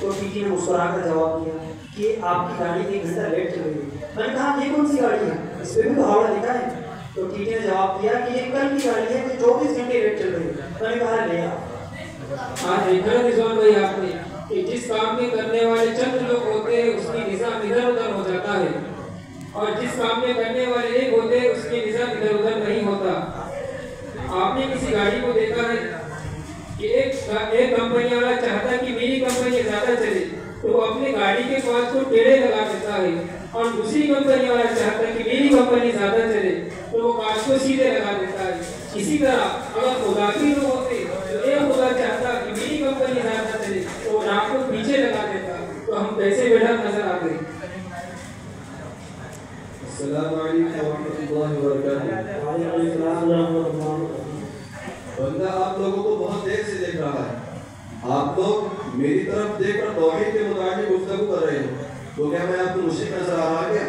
تو T T نے مسکرا کر جواب دیا کہ آپ کی گاڑی 1 گھنٹہ لیٹ چل رہی ہے۔ میں نے کہا یہ کون سی گاڑی ہے، اس پہ بھی تو ہاوڑا لکھا ہے۔ تو ٹی ٹی نے جواب دیا کہ یہ کل کی گاڑی ہے جو 24 گھنٹے لیٹ چل رہی ہے۔ میں نے کہا لے آ۔ ہاں دیکھا رضوان بھائی آپ نے کہ جس کام میں کرنے والے چند لوگ ہوتے ہیں اس کی نظام ادھر ادھر ہو جاتا ہے، اور جس کام میں کرنے والے ایک ہوتے ہیں اس کی نظام ادھر ادھر نہیں ہوتا۔ آپ نے کسی گاڑی کو دیکھا ہے کہ ایک کمپنی والا چاہتا ہے کہ میری کمپنی زیادہ چلے تو وہ اپنے گاڑی کے کانچ کو ٹیڑھے لگا دیتا ہے، اور دوسری کمپنی والا چاہتا ہے کہ میری کمپنی زیادہ چلے تو وہ کانچ کو سیدھے لگا دیتا ہے۔ اسی طرح اگر خدا کے لوگ ہوتے تو ایک خدا چاہتا کہ میری کمپنی زیادہ چلے تو وہ ناک کو پیچھے لگا دیتا، تو ہم کیسے بیٹھا نظر آتے۔ السلام علیکم ورحمۃ اللہ وبرکاتہ۔ وعلیکم السلام ورحمۃ اللہ وبرکاتہ۔ بندہ آپ لوگوں کو بہت دیر سے دیکھ رہا ہے، آپ لوگ میری طرف دیکھ کر توحید کے متعلق گفتگو کر رہے ہیں، تو کیا میں آپ کو مشرک نظر آ رہا کیا؟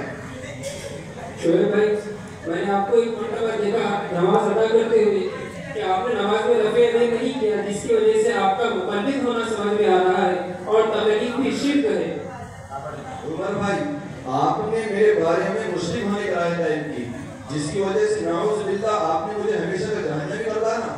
شعیب بھائی میں نے آپ کو ایک مرتبہ دیکھا نماز ادا کرتے ہوئے کہ آپ نے نماز میں رفع یدین نہیں کیا، جس کی وجہ سے آپ کا مقلد ہونا سمجھ میں آ رہا ہے اور تقلید بھی شرک ہے۔ عمر بھائی آپ نے میرے بارے میں مشرک ہونے کا رائے قائم کی، جس کی وجہ سے نعوذ باللہ آپ نے مجھے ہمیشہ کا جہنمی کر ڈالا۔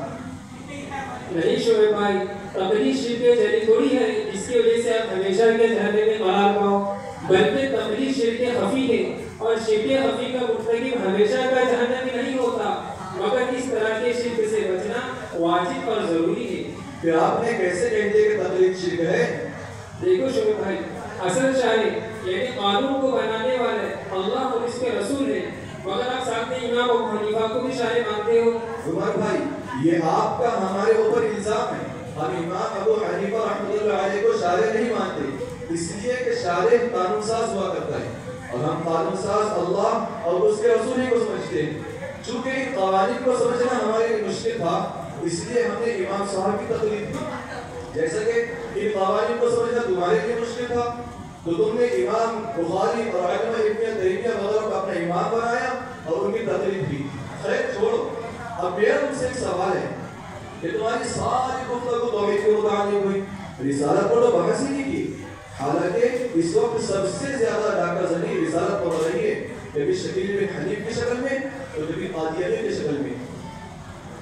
نہیں شعیب بھائی، تقلید شرک جلی تھوڑی ہے جس کی وجہ سے آپ ہمیشہ کے جہنم میں قرار پاؤ، بلکہ تقلید شرک خفی ہے، اور شرک خفی کا مرتکب ہمیشہ کا جہنمی نہیں ہوتا، مگر اس طرح کے شرک سے بچنا واجب اور ضروری ہے۔ پھر آپ نے کیسے کہہ دیا کہ تقلید شرک ہے؟ دیکھو شعیب بھائی، اصل شارع یعنی قانون کو بنانے والے اللہ اور اس کے رسول ہیں، مگر آپ ساتھ میں امام ابو حنیفہ کو بھی شارع مانتے ہو۔ عمر بھائی یہ آپ کا ہمارے اوپر الزام ہے، ہم امام ابو حنیفہ رحمۃ اللہ علیہ کو شارع نہیں مانتے، اس لیے کہ شارع قانون ساز ہوا کرتا ہے، اور ہم قانون ساز اللہ اور اس کے رسول ہی کو سمجھتے ہیں۔ چونکہ ان قوانین کو سمجھنا ہمارے لیے مشکل تھا، اس لیے ہم نے امام صاحب کی تقلید کی۔ جیسا کہ ان قوانین کو سمجھنا تمہارے لیے مشکل تھا تو تم نے امام بخاری اور علامہ ابن تیمیہ وغیرہ کو اپنا امام بنایا اور ان کی تقلید کی۔ خیر چھوڑو، اب میرا تم سے ایک سوال ہے کہ تمہاری ساری گفتگو توحید کے متعلق ہوئی، رسالت پر تو بحث ہی نہیں کی، حالانکہ اس وقت سب سے زیادہ ڈاکہ زنی رسالت پڑھ رہی ہے، کبھی شکیل بن حنیف کی شکل میں تو کبھی قادیانی کی شکل میں۔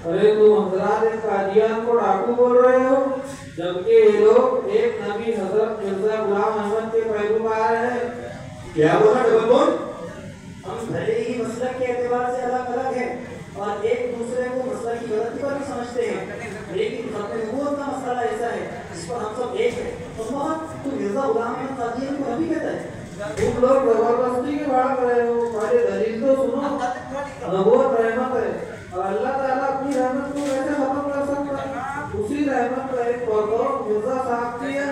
ارے تم حضرات قادیان کو ڈاکو بول رہے ہو، جبکہ یہ لوگ ایک نبی حضرت مرزا غلام احمد کے پیروکار ہیں۔ کیا بولا ڈبل بول؟ ہم بھلے ہی مسلک کے اعتبار سے الگ الگ ہیں اور ایک دوسرے کو مسئلہ کی غلطی پر بھی سمجھتے ہیں، لیکن ختم نبوت کا مسئلہ ایسا ہے جس پر ہم سب ایک ہیں۔ تو مرزا غلام احمد قادیانی کو نبی کہتا ہے؟ تم لوگ زبردستی کی بات کر رہے ہو، پہلے دلیل تو سنو۔ نبوت رحمت ہے اور اللہ تعالیٰ اپنی رحمت کو کیسے ختم کر سکتا ہے؟ اسی رحمت کا ایک پرتو مرزا صاحب کی ہے۔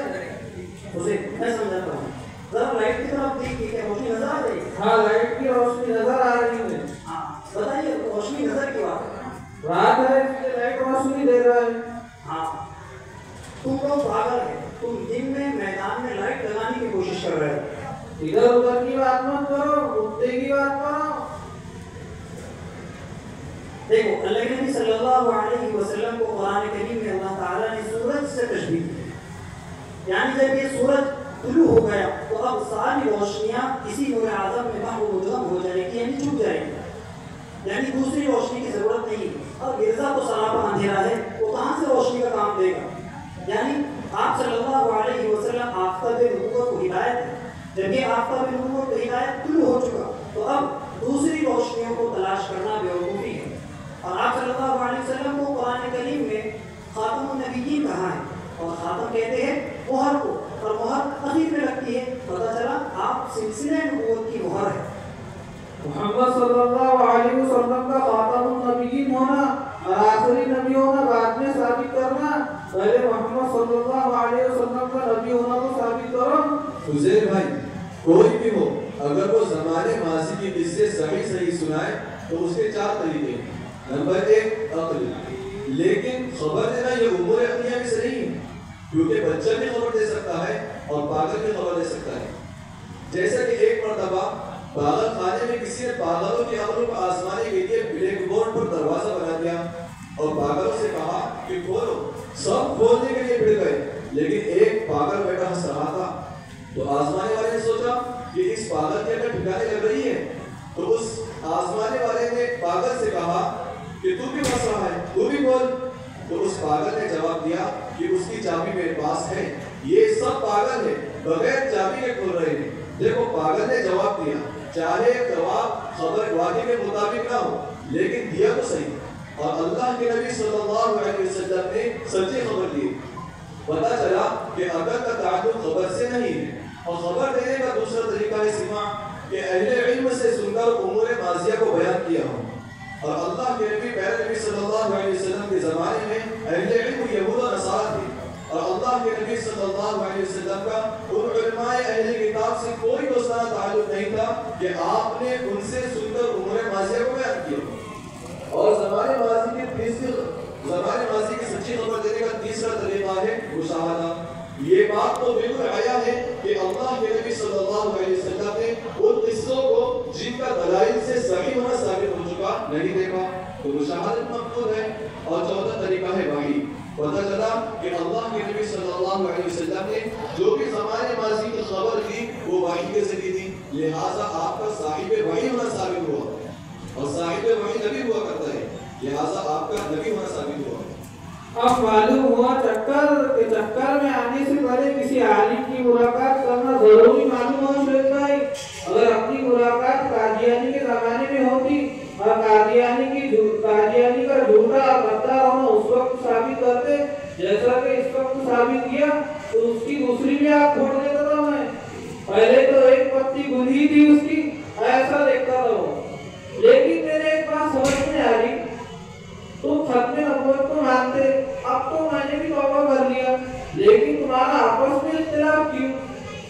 اسے میں سمجھاتا ہوں، ذرا لائٹ کی طرف دیکھیے، کیا روشنی نظر آ رہی ہے؟ ہاں لائٹ کی روشنی نظر آ رہی ہے۔ ہاں بتائیے روشنی نظر کی بات ہے؟ رات ہے اس لیے لائٹ روشنی دے رہا ہے۔ ہاں تم لوگ پاگل ہیں، تم دن میں میدان میں لائٹ لگانے کی کوشش کر رہے ہو۔ ادھر ادھر کی بات مت کرو، مدعے کی بات کرو۔ دیکھو اللہ کے نبی صلی اللہ علیہ وسلم کو قرآن کریم میں اللہ تعالیٰ نے سورج سے تشبیہ کی، یعنی جب یہ سورج طلوع ہو گیا تو اب ساری روشنیاں اسی نور اعظم میں محو مدغم ہو جائے گی، یعنی چھپ جائے گی، یعنی دوسری روشنی کی ضرورت نہیں۔ اور مرزا تو سراپا اندھیرا ہے، وہ کہاں سے روشنی کا کام دے گا؟ یعنی آپ صلی اللہ علیہ وسلم آفتاب نبوت کو ہدایت ہے، جب یہ آفتاب نبوت کو ہدایت طلوع ہو چکا تو اب دوسری روشنیوں کو تلاش کرنا بیوقوفی ہے۔ اور آپ صلی اللہ علیہ وسلم کو قرآن کریم میں خاتم النبیین کہا ہے، اور خاتم کہتے ہیں مہر کو، اور مہر اخیر میں لگتی ہے، پتہ چلا آپ سلسلہ نبوت کی مہر ہے۔ محمد صلی اللہ علیہ وسلم کا خاتم النبیین ہونا اور آخری نبی ہونا بعد میں ثابت کرنا، پہلے محمد صلی اللہ علیہ وسلم کا نبی ہونا کو ثابت کرو۔ عزیر بھائی کوئی بھی ہو اگر وہ زمانے ماضی کی قصے صحیح سنائے تو اس کے 4 طریقے ہیں۔ نمبر 1 عقل، لیکن خبر دینا یہ امور عقلیہ میں صحیح ہے، کیونکہ بچہ بھی خبر دے سکتا ہے اور پاگل بھی خبر دے سکتا ہے۔ جیسا کہ ایک مرتبہ پاگل خانے میں کسی نے پاگلوں کی عقلوں کو آزمانے کے لیے بلیک بورڈ پر دروازہ بنا دیا اور پاگلوں سے کہا کہ کھولو۔ سب کھولنے کے لیے بڑھ گئے، لیکن ایک پاگل بیٹا ہنس رہا کہ تو بھی پھنس رہا ہے، تو بھی بول۔ تو اس پاگل نے جواب دیا کہ اس کی چابی میرے پاس ہے، یہ سب پاگل ہے، بغیر چابی کے کھول رہے ہیں۔ دیکھو پاگل نے جواب دیا، چاہے جواب خبر واقعی کے مطابق نہ ہو لیکن دیا تو صحیح، اور اللہ کے نبی صلی اللہ علیہ وسلم نے سچی خبر دی۔ پتہ چلا کہ عقل کا تعلق خبر سے نہیں ہے، اور خبر دینے کا دوسرا طریقہ ہے سماع، کہ اہل علم سے سن کر امور ماضیہ کو بیان کیا ہو۔ اور اللہ کے نبی پیارے نبی صلی اللہ علیہ وسلم کے زمانے میں اہل علم یہود و نصارہ تھے، اور اللہ کے نبی صلی اللہ علیہ وسلم کا ان علماء اہل کتاب سے کوئی دوستانہ تعلق نہیں تھا کہ آپ نے ان سے سن کر امور ماضیہ کو بیان کیا۔ اور زمانے ماضی کی سچی خبر دینے کا تیسرا طریقہ ہے مشاہدہ۔ یہ بات تو بالکل آیا ہے کہ اللہ کے نبی صلی اللہ علیہ وسلم نے ان قصوں کو جن کا دلائل سے صحیح ہونا ثابت ہو چکا نہیں دیکھا، تو مشاہدت مقبول ہے۔ اور چوتھا طریقہ ہے وحی۔ پتہ چلا کہ اللہ کے نبی صلی اللہ علیہ وسلم نے جو بھی زمانے ماضی کی خبر دی وہ وحی کے ذریعے دی، لہٰذا آپ کا صاحب وحی ہونا ثابت ہوا، اور صاحب وحی نبی ہوا کرتا ہے، لہٰذا آپ کا نبی ہونا ثابت ہوا۔ اب معلوم ہوا چکر میں آنے سے پہلے کسی عالم کی ملاقات کرنا ضروری معلوم ہو شریف بھائی۔ اگر اپنی ملاقات قادیانی کے زمانے میں ہوتی اور قادیانی کا جھوٹا اور غدار ہونا اس وقت ثابت کرتے جیسا کہ اس وقت ثابت کیا، تو اس کی دوسری بھی آپ کھوڑ دیتا تھا میں۔ پہلے تو ایک پتی گندھی تھی اس کی، ایسا دیکھتا تھا وہ، لیکن میرے ایک بات سمجھ میں آ رہی، تم ختم نبوت کو مانتے، اب تو میں نے بھی توبہ کر لیا، لیکن تمہارا آپس میں اختلاف کیوں؟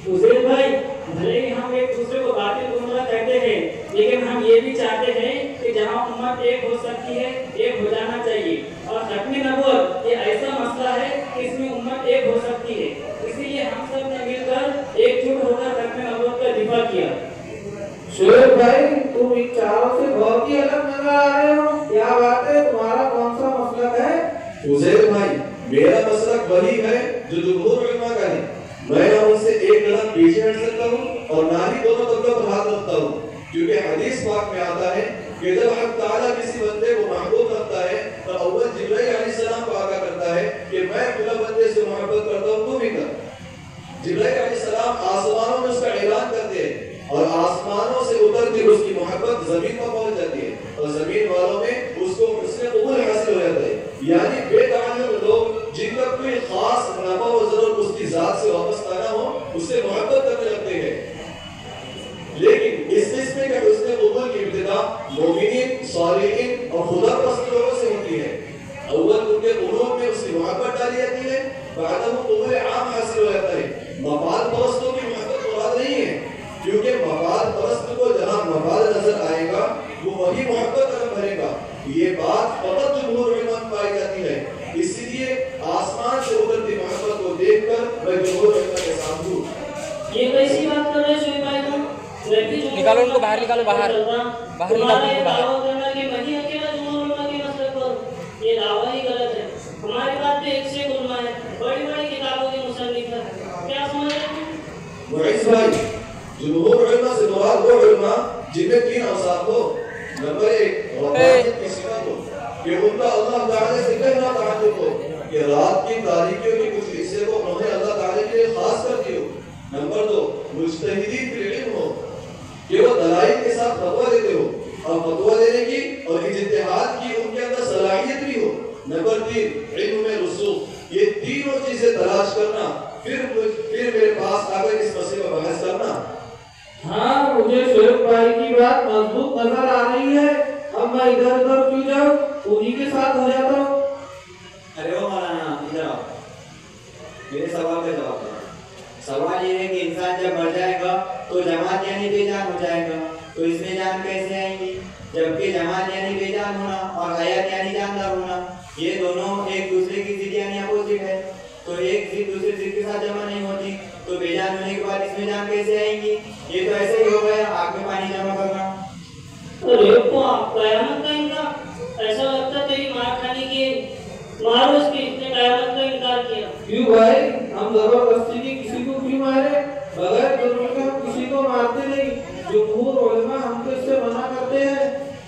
حسین بھائی، بھلے ہی ہم ایک دوسرے کو باتیں گمراہ کہتے ہیں، لیکن ہم یہ بھی چاہتے ہیں کہ جہاں امت ایک ہو سکتی ہے ایک ہو جانا چاہیے، اور ختم نبوت یہ ایسا مسئلہ ہے کہ اس میں امت ایک ہو سکتی ہے، اسی لیے ہم سب نے مل کر ایک جٹ ہو کر ختم نبوت کا دفاع کیا۔ شعیب بھائی، تم ان چاروں سے بہت ہی الگ نظر آ رہے ہو، کیا بات ہے؟ تمہارا کون سا مسلک ہے؟ حسین بھائی، میرا مسلک وہی ہے جو جمہور علماء کا ہے، میں نہ ان سے ایک قدم پیچھے ہٹ سکتا ہوں اور نہ ہی دونوں قدموں پر ہاتھ رکھتا ہوں، کیونکہ حدیث پاک میں آتا ہے کہ جب حق تعالیٰ کسی بندے کو محبوب رکھتا ہے تو اول جبرائیل علیہ السلام کو آگاہ کرتا ہے کہ میں فلاں بندے سے محبت کرتا ہوں، تو بھی کر۔ جبرائیل علیہ السلام آسمانوں میں اس کا اعلان کرتے ہیں، اور آسمانوں سے اتر کے اس کی محبت زمین پر پہنچ جاتی ہے، اور زمین والوں میں اس کو حسن قبول حاصل ہو جاتا ہے، یعنی بے تعلق لوگ جن کا کوئی خاص نفع و ضرر اس کی ذات سے وابستہ نہ ہو اس سے محبت کرنے لگتے ہیں۔ لیکن اس قسم کے حسن قبول کی ابتدا مومنین، صالحین اور خدا پرست لوگوں سے ہوتی ہے۔ اول ان کے قلوب میں اس کی محبت ڈالی جاتی ہے، بعد وہ قبول عام حاصل ہو جاتا ہے۔ مفاد پرستوں کی محبت مراد نہیں ہے، کیونکہ مفاد پرست کو جہاں مفاد نظر آئے گا وہ وہی محبت کرم بھرے گا۔ یہ بات فقط جمہور علماء میں پائی جاتی ہے، اسی لیے آسمان سے اترتی محبت کو دیکھ کر میں جمہور علماء کے ساتھ ہوں۔ یہ کیسی بات کر رہے ہیں شعیب بھائی تم؟ نکالو ان کو باہر، نکالو باہر، باہر نکالو ان کو باہر۔ دعویٰ کرنا کہ میں ہی اکیلا جمہور علماء کے مسلک پر، یہ دعویٰ ہی غلط ہے۔ ہمارے پاس بھی ایک سے ایک علماء ہے، بڑی بڑی کتابوں کے مصنف ہیں، کیا سمجھ رہے ہیں؟ معیز بھائی، جمہور علماء سے مراد وہ علماء جن میں تین اوصاف ہو۔ نمبر ایک، ربانیت کی صفت ہو، کہ ان کا اللہ تعالی سے گہرا تعلق ہو، کہ رات کی تاریکیوں کے کچھ حصے کو انہوں نے اللہ تعالی کے لیے خاص کر دی ہو۔ نمبر دو، مجتہدین فی العلم ہو، کہ وہ دلائل کے ساتھ فتویٰ دیتے ہو، اور فتویٰ دینے کی اور اجتہاد کی ان کے اندر صلاحیت بھی ہو۔ نمبر تین، علم میں رسوخ، یہ تینوں چیزیں تلاش کرنا، پھر میرے پاس آ کر اس مسئلے پر بحث کرنا۔ ہاں، مجھے شعیب بھائی کی بات مضبوط نظر آ رہی ہے، اب میں ادھر ادھر کیوں جاؤں، انہی کے ساتھ ہو جاتا ہوں۔ ارے وہ مولانا، ادھر آؤ، میرے سوال کا جواب دو۔ سوال یہ ہے کہ انسان جب مر جائے گا تو جماعت یعنی بے جان ہو جائے گا، تو اس میں جان کیسے آئیں گی؟ جبکہ جماعت یعنی بے جان ہونا اور حیات یعنی جاندار ہونا، یہ دونوں ایک دوسرے کی ضد یعنی اپوزٹ ہے، تو ایک ضد دوسرے ضد کے ساتھ جمع نہیں ہوتی، تو بے جان ہونے کے بعد اس میں جان کیسے آئیں گی؟ یہ تو ایسے ہی ہو گیا آگ میں پانی جمع کرنا۔ ارے قیامت کا انکار، ایسا لگتا تیری مار کھانے کی مارو اس کی، اس نے قیامت کا انکار کیا۔ کیوں بھائی، ہم زبردستی کی کسی کو کیوں مارے؟ بغیر جرم کے ہم کسی کو مارتے نہیں، جمہور علماء ہم کو اس سے منع کرتے ہیں۔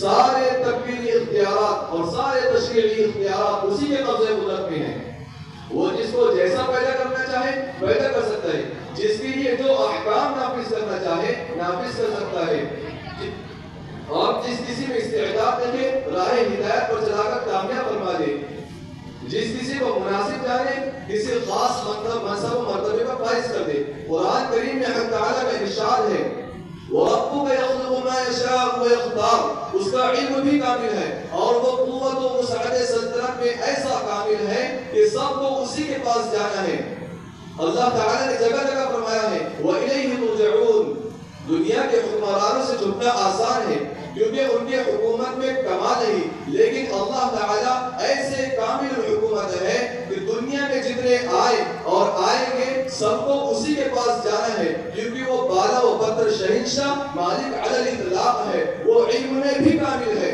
سارے تکوینی اختیارات اور سارے تشریعی اختیارات اسی کے قبضے قدرت میں ہیں. وہ جس کو جیسا پیدا کرنا چاہے پیدا کر سکتا ہے، جس کے لیے جو احکام نافذ کرنا چاہے نافذ کر سکتا ہے، اور جس کسی میں استعداد دیکھے راہ ہدایت پر چلا کر کامیاب فرما دے، جس کسی کو مناسب جانے کسی خاص منصب و مرتبے پر فائز کر دے. قرآن کریم میں حق تعالیٰ کا ارشاد ہے وَرَبُّكَ يَخْلُقُ مَا يَشَاءُ وَيَخْتَارُ، اس کا علم بھی کامل ہے اور وہ قوت و وسعت سلطنت میں ایسا کامل ہے کہ سب کو اسی کے پاس جانا ہے. اللہ تعالیٰ نے جگہ جگہ فرمایا ہے وَإِلَيْهِ تُرْجَعُونَ. دنیا کے حکمرانوں سے جھکنا آسان ہے کیونکہ ان کے حکومت میں کمال نہیں، لیکن اللہ تعالیٰ ایسے کامل حکومت ہے کہ دنیا میں جتنے آئے اور آئیں گے سب کو اسی کے پاس جانا ہے، کیونکہ وہ بالا و برتر شہنشاہ مالک علی الاطلاق ہے. وہ علم میں بھی کامل ہے،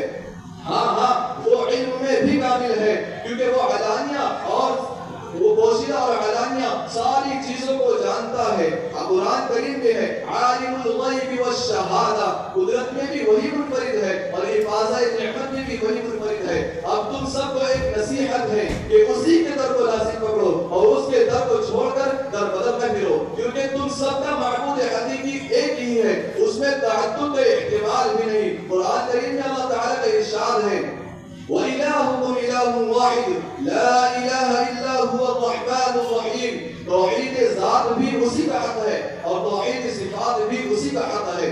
ہاں وہ علم میں بھی کامل ہے کیونکہ وہ علانیہ اور وہ پوشیدہ اور علانیہ ساری چیزوں کو جانتا ہے. قرآن کریم میں ہے عالم الغیب والشہادہ، قدرت میں بھی وہی منفرد ہے اور حفاظہ نعمت میں بھی وہی منفرد ہے. اب تم سب کو ایک نصیحت ہے کہ اسی کے در کو لازم پکڑو اور اس کے در کو چھوڑ کر در بدل نہ پھرو، کیونکہ تم سب کا معبود حقیقی ایک ہی ہے، اس میں تعدد کا احتمال بھی نہیں. قرآن کریم میں اللہ تعالیٰ کا ارشاد ہے وَإِلَٰهُكُمْ إِلَٰهٌ وَاحِدٌ لَا إِلَٰهَ إِلَّا هُوَ الرَّحْمَٰنُ الرَّحِيمُ. توحید ذات بھی اسی کا حق ہے اور توحید صفات بھی اسی کا حق ہے.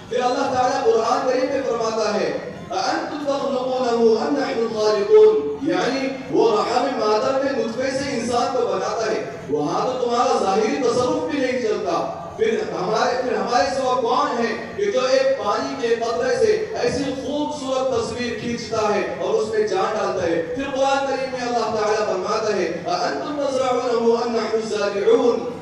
پھر اللہ تعالیٰ قرآن کریم میں فرماتا ہے أَأَنْتُمْ تَخْلُقُونَهُ أَمْ نَحْنُ الْخَالِقُونَ، یعنی وہ رحم مادر میں نطفے سے انسان کو بناتا ہے، وہاں تو تمہارا ظاہری تصرف بھی نہیں چلتا. پھر ہمارے سوا کون ہے کہ جو ایک پانی کے قطرے سے ایسی خوبصورت تصویر کھینچتا ہے اور اس میں جان ڈالتا ہے. پھر قرآن کریم میں اللہ تعالیٰ فرماتا ہے أَأَنْتُمْ تَزْرَعُونَهُ أَمْ نَحْنُ الزَّارِعُونَ،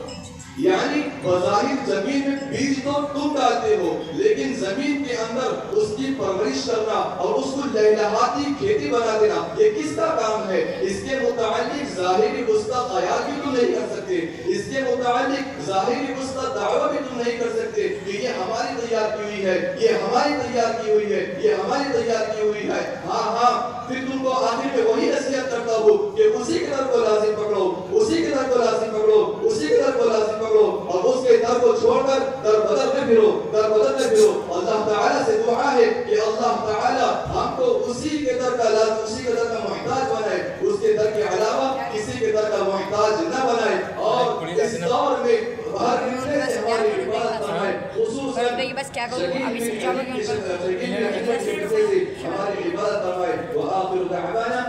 یعنی بظاہر زمین میں بیج تو تم ڈالتے ہو لیکن زمین کے اندر اس کی پرورش کرنا اور اس کو لہلہاتی کھیتی بنا دینا یہ کس کا کام ہے؟ اس کے متعلق ظاہری اس کا خیال بھی تم نہیں کر سکتے، اس کے متعلق ظاہری اس کا دعویٰ بھی تم نہیں کر سکتے کہ یہ ہماری تیار کی ہوئی ہے، یہ ہماری تیار کی ہوئی ہے، یہ ہماری تیار کی ہوئی ہے. ہاں پھر تم کو آخر میں وہی نصیحت کرتا ہوں کہ اسی کے در کو لازم پکڑو، اسی کے در کو لازم پکڑو، اسی کے در کو لازم پکڑو اور اس کے در کو چھوڑ کر در بدل نہ پھرو، در بدل نہ پھرو. اللہ تعالیٰ سے دعا ہے کہ اللہ تعالیٰ ہم کو اسی کے در کا اسی کے در کا محتاج بنائے، اس کے در کے علاوہ کسی کے در کا محتاج نہ بنائے. اور اس دور میں ہر ملنے سے ہماری عبادت فرمائے، خصوصاً ہماری عبادت فرمائے. وآخر دعوانا